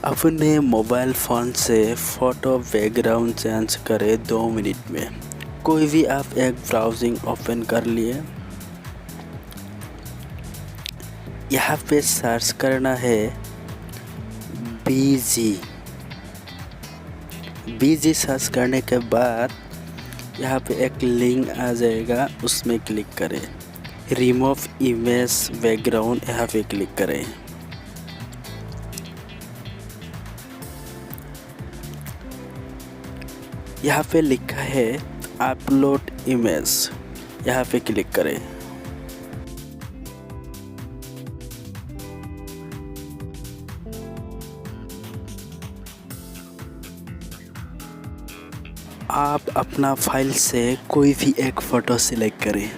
अपने mobile phone से photo background change करें 2 मिनट में। कोई भी आप एक ब्राउजिंग ओपन कर लिए। यहाँ पे सर्च करना है बीजी सर्च करने के बाद यहाँ पे एक लिंक आ जाएगा, उसमें क्लिक करें। रिमूव इमेज बैकग्राउंड यहाँ पे क्लिक करें। यहाँ पे लिखा है अपलोड इमेज, यहाँ पे क्लिक करें। आप अपना फाइल से कोई भी एक फ़ोटो सिलेक्ट करें।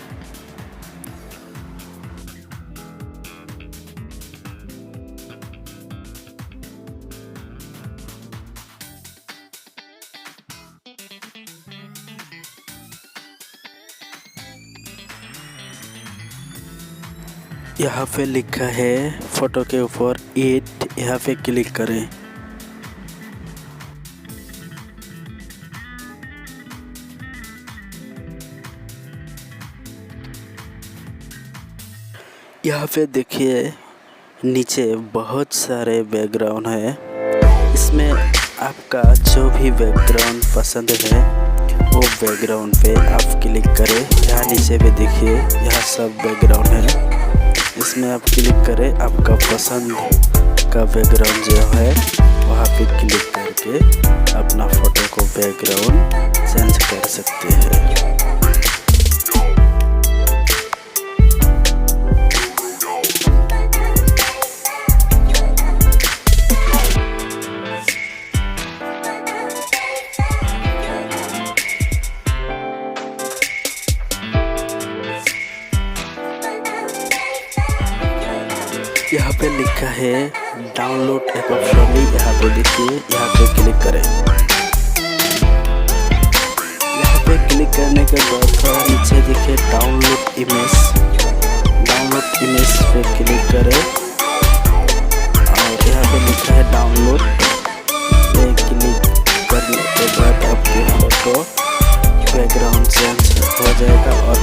यहाँ पे लिखा है फ़ोटो के ऊपर एडिट, यहाँ पे क्लिक करें। यहाँ पे देखिए नीचे बहुत सारे बैकग्राउंड है। इसमें आपका जो भी बैकग्राउंड पसंद है वो बैकग्राउंड पे आप क्लिक करें। यहाँ नीचे पे देखिए यहाँ सब बैकग्राउंड है, इसमें आप क्लिक करें। आपका पसंद का बैकग्राउंड जो है वहाँ पे क्लिक करके अपना फ़ोटो को बैकग्राउंड चेंज कर सकते हैं। यहाँ पे लिखा है डाउनलोड ऐप ऑप्शन, यहाँ पे देखिए, यहाँ पे क्लिक करें। यहाँ पे क्लिक करने के बाद थोड़ा नीचे देखिए डाउनलोड इमेज पे क्लिक करें और यहाँ पे लिखा है डाउनलोड पे क्लिक करने के बाद आपकी फ़ोटो बैकग्राउंड चेंज हो जाएगा और